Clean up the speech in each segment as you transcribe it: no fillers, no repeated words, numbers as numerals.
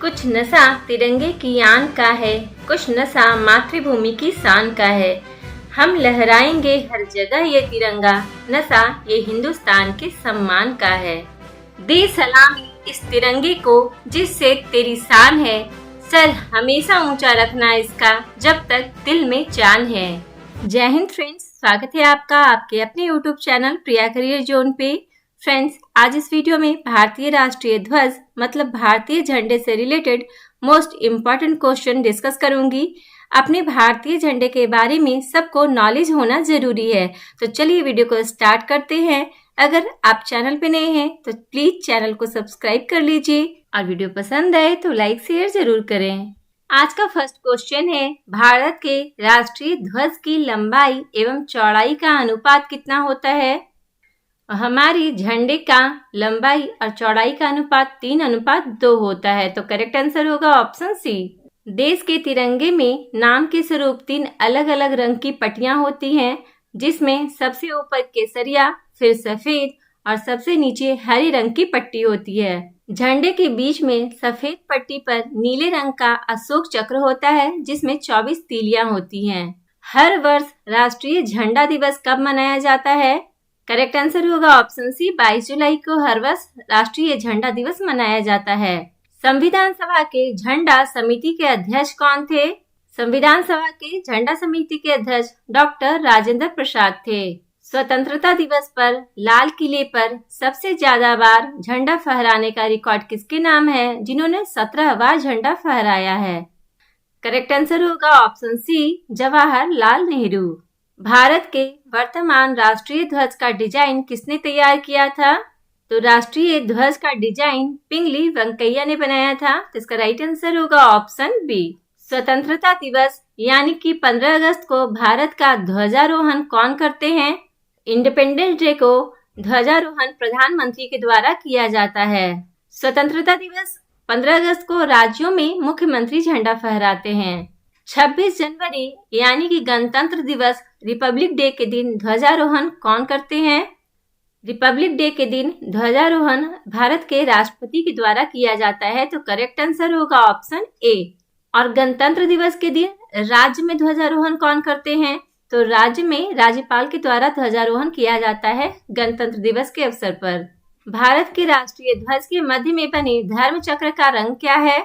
कुछ नशा तिरंगे की आन का है, कुछ नशा मातृभूमि की शान का है। हम लहराएंगे हर जगह ये तिरंगा, नशा ये हिंदुस्तान के सम्मान का है। दे सलामी इस तिरंगे को जिससे तेरी शान है, सर हमेशा ऊंचा रखना इसका जब तक दिल में जान है। जय हिंद फ्रेंड्स, स्वागत है आपका आपके अपने YouTube चैनल प्रिया करियर जोन पे। फ्रेंड्स, आज इस वीडियो में भारतीय राष्ट्रीय ध्वज मतलब भारतीय झंडे से related most important question discuss करूंगी। अपने भारतीय झंडे के बारे में सबको नॉलेज होना जरूरी है, तो चलिए वीडियो को स्टार्ट करते हैं। अगर आप चैनल पे नए हैं तो प्लीज चैनल को सब्सक्राइब कर लीजिए और वीडियो पसंद आए तो लाइक शेयर जरूर करें। आज का फर्स्ट क्वेश्चन है, भारत के राष्ट्रीय ध्वज की लंबाई एवं चौड़ाई का अनुपात कितना होता है? हमारी झंडे का लंबाई और चौड़ाई का अनुपात 3:2 होता है, तो करेक्ट आंसर होगा ऑप्शन सी। देश के तिरंगे में नाम के स्वरूप 3 अलग अलग रंग की पट्टियां होती हैं, जिसमें सबसे ऊपर केसरिया, फिर सफेद और सबसे नीचे हरे रंग की पट्टी होती है। झंडे के बीच में सफेद पट्टी पर नीले रंग का अशोक चक्र होता है, जिसमें 24 तीलियां होती हैं। हर वर्ष राष्ट्रीय झंडा दिवस कब मनाया जाता है? करेक्ट आंसर होगा ऑप्शन सी, 22 जुलाई को हर वर्ष राष्ट्रीय झंडा दिवस मनाया जाता है। संविधान सभा के झंडा समिति के अध्यक्ष कौन थे? संविधान सभा के झंडा समिति के अध्यक्ष डॉक्टर राजेंद्र प्रसाद थे। स्वतंत्रता दिवस पर लाल किले पर सबसे ज्यादा बार झंडा फहराने का रिकॉर्ड किसके नाम है, जिन्होंने 17 बार झंडा फहराया है? करेक्ट आंसर होगा ऑप्शन सी, जवाहरलाल नेहरू। भारत के वर्तमान राष्ट्रीय ध्वज का डिजाइन किसने तैयार किया था? तो राष्ट्रीय ध्वज का डिजाइन पिंगली वेंकैया ने बनाया था, तो इसका राइट आंसर होगा ऑप्शन बी। स्वतंत्रता दिवस यानी कि 15 अगस्त को भारत का ध्वजारोहण कौन करते हैं? इंडिपेंडेंस डे को ध्वजारोहण प्रधानमंत्री के द्वारा किया जाता है। स्वतंत्रता दिवस 15 अगस्त को राज्यों में मुख्यमंत्री झंडा फहराते हैं। 26 जनवरी यानी कि गणतंत्र दिवस रिपब्लिक डे के दिन ध्वजारोहण कौन करते हैं? रिपब्लिक डे के दिन ध्वजारोहण भारत के राष्ट्रपति के द्वारा किया जाता है, तो करेक्ट आंसर होगा ऑप्शन ए। और गणतंत्र दिवस के दिन राज्य में ध्वजारोहण कौन करते हैं? तो राज्य में राज्यपाल के द्वारा ध्वजारोहण किया जाता है गणतंत्र दिवस के अवसर पर। भारत के राष्ट्रीय ध्वज के मध्य में बने धर्म चक्र का रंग क्या है?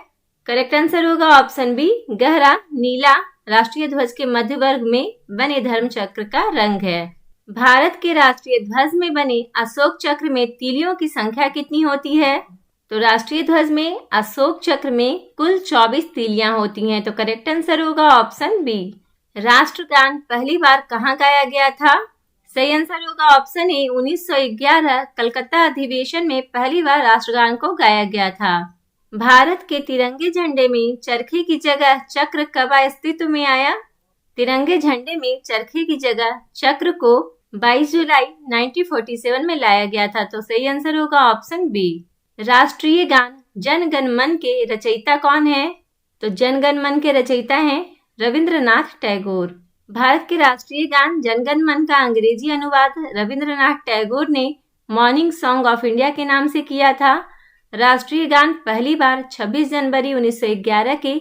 करेक्ट आंसर होगा ऑप्शन बी, गहरा नीला राष्ट्रीय ध्वज के मध्य वर्ग में बने धर्म चक्र का रंग है। भारत के राष्ट्रीय ध्वज में बने अशोक चक्र में तीलियों की संख्या कितनी होती है? तो राष्ट्रीय ध्वज में अशोक चक्र में कुल 24 तीलियां होती हैं, तो करेक्ट आंसर होगा ऑप्शन बी। राष्ट्रगान पहली बार कहाँ गाया गया था? सही आंसर होगा ऑप्शन ए, 1911 कलकत्ता अधिवेशन में पहली बार राष्ट्रगान को गाया गया था। भारत के तिरंगे झंडे में चरखे की जगह चक्र कब अस्तित्व में आया? तिरंगे झंडे में चरखे की जगह चक्र को 22 जुलाई 1947 में लाया गया था, तो सही आंसर होगा ऑप्शन बी। राष्ट्रीय गान जन गण मन के रचयिता कौन है? तो जन गण मन के रचयिता हैं रविंद्रनाथ टैगोर। भारत के राष्ट्रीय गान जन गण मन का अंग्रेजी अनुवाद रविंद्रनाथ टैगोर ने मॉर्निंग सॉन्ग ऑफ इंडिया के नाम से किया था। राष्ट्रीय गान पहली बार 26 जनवरी 1911 के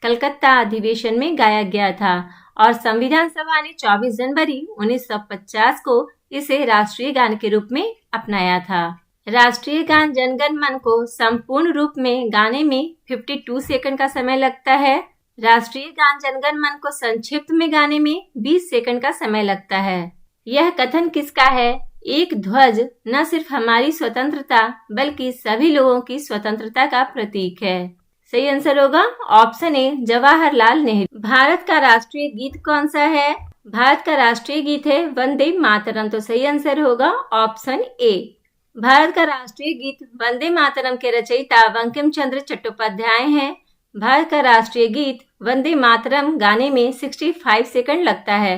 कलकत्ता अधिवेशन में गाया गया था और संविधान सभा ने 24 जनवरी 1950 को इसे राष्ट्रीय गान के रूप में अपनाया था। राष्ट्रीय गान जनगण मन को संपूर्ण रूप में गाने में 52 सेकंड का समय लगता है। राष्ट्रीय गान जनगण मन को संक्षिप्त में गाने में 20 सेकंड का समय लगता है। यह कथन किसका है? एक ध्वज न सिर्फ हमारी स्वतंत्रता बल्कि सभी लोगों की स्वतंत्रता का प्रतीक है। सही आंसर होगा ऑप्शन ए, जवाहरलाल नेहरू। भारत का राष्ट्रीय गीत कौन सा है? भारत का राष्ट्रीय गीत है वंदे मातरम, तो सही आंसर होगा ऑप्शन ए। भारत का राष्ट्रीय गीत वंदे मातरम के रचयिता बंकिम चंद्र चट्टोपाध्याय हैं। भारत का राष्ट्रीय गीत वंदे मातरम गाने में 65 सेकंड लगता है।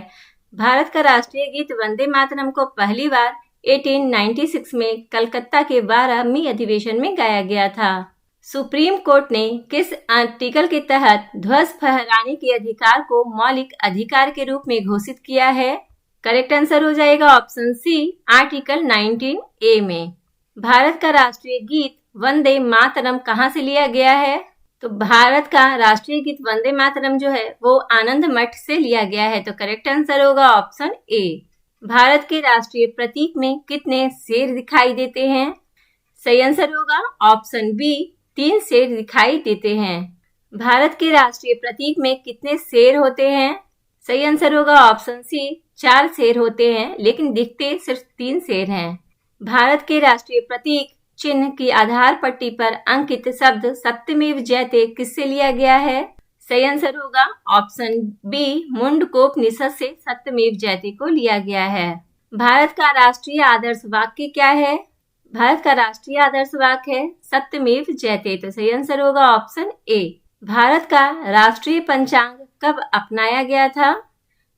भारत का राष्ट्रीय गीत वंदे मातरम को पहली बार 1896 में कलकत्ता के 12वीं अधिवेशन में गाया गया था। सुप्रीम कोर्ट ने किस आर्टिकल के तहत ध्वज फहराने के अधिकार को मौलिक अधिकार के रूप में घोषित किया है? करेक्ट आंसर हो जाएगा ऑप्शन सी, आर्टिकल 19A में। भारत का राष्ट्रीय गीत वंदे मातरम कहाँ से लिया गया है? तो भारत का राष्ट्रीय गीत वंदे मातरम जो है वो आनंद मठ से लिया गया है। तो करेक्ट आंसर होगा ऑप्शन ए। भारत के राष्ट्रीय प्रतीक में कितने शेर दिखाई देते हैं? सही आंसर होगा ऑप्शन बी, 3 शेर दिखाई देते हैं। भारत के राष्ट्रीय प्रतीक में कितने शेर होते हैं? सही आंसर होगा ऑप्शन सी, 4 शेर होते हैं, लेकिन दिखते सिर्फ 3 शेर हैं। भारत के राष्ट्रीय प्रतीक चिन्ह की आधार पट्टी पर अंकित शब्द सत्यमेव जयते किससे लिया गया है? सही आंसर होगा ऑप्शन बी, मुंडकोपनिषद से सत्यमेव जयते को लिया गया है। भारत का राष्ट्रीय आदर्श वाक्य क्या है? भारत का राष्ट्रीय आदर्श वाक्य है सत्यमेव जयते। तो सही आंसर होगा ऑप्शन ए। भारत का राष्ट्रीय पंचांग कब अपनाया गया था?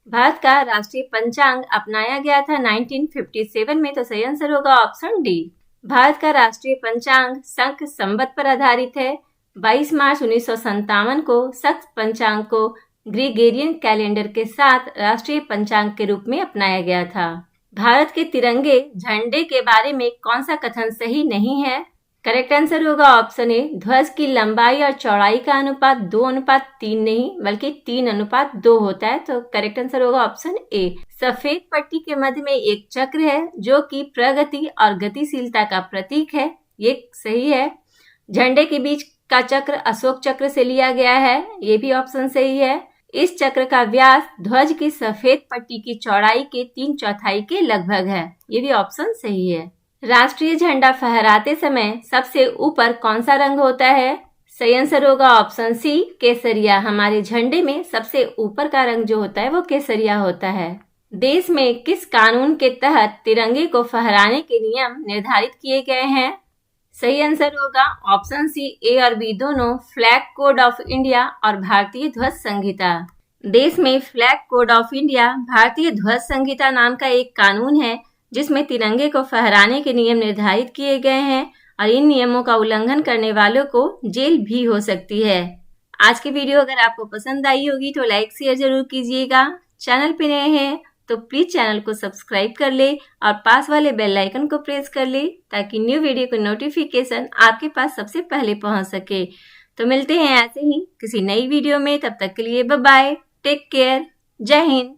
भारत का राष्ट्रीय पंचांग अपनाया गया था 1957 में। तो सही आंसर होगा ऑप्शन डी। भारत का राष्ट्रीय पंचांग शक संवत पर आधारित है। 22 मार्च 1957 को शक पंचांग को ग्रेगोरियन कैलेंडर के साथ राष्ट्रीय पंचांग के रूप में अपनाया गया था। भारत के तिरंगे झंडे के बारे में कौन सा कथन सही नहीं है? करेक्ट आंसर होगा ऑप्शन ए, ध्वज की लंबाई और चौड़ाई का अनुपात 2:3 नहीं बल्कि 3:2 होता है। तो करेक्ट आंसर होगा ऑप्शन ए। सफेद पट्टी के मध्य में एक चक्र है जो कि प्रगति और गतिशीलता का प्रतीक है, ये सही है। झंडे के बीच का चक्र अशोक चक्र से लिया गया है, ये भी ऑप्शन सही है। इस चक्र का व्यास ध्वज की सफेद पट्टी की चौड़ाई के 3/4 के लगभग है, ये भी ऑप्शन सही है। राष्ट्रीय झंडा फहराते समय सबसे ऊपर कौन सा रंग होता है? सही आंसर होगा ऑप्शन सी, केसरिया। हमारे झंडे में सबसे ऊपर का रंग जो होता है वो केसरिया होता है। देश में किस कानून के तहत तिरंगे को फहराने के नियम निर्धारित किए गए हैं? सही आंसर होगा ऑप्शन सी, ए और बी दोनों, फ्लैग कोड ऑफ इंडिया और भारतीय ध्वज संहिता। देश में फ्लैग कोड ऑफ इंडिया भारतीय ध्वज संहिता नाम का एक कानून है जिसमें तिरंगे को फहराने के नियम निर्धारित किए गए हैं और इन नियमों का उल्लंघन करने वालों को जेल भी हो सकती है। आज की वीडियो अगर आपको पसंद आई होगी तो लाइक शेयर जरूर कीजिएगा। चैनल पे नए हैं तो प्लीज चैनल को सब्सक्राइब कर ले और पास वाले बेल आइकन को प्रेस कर ले ताकि न्यू वीडियो का नोटिफिकेशन आपके पास सबसे पहले पहुंच सके। तो मिलते हैं ऐसे ही किसी नई वीडियो में, तब तक के लिए बाय बाय, टेक केयर, जय हिंद।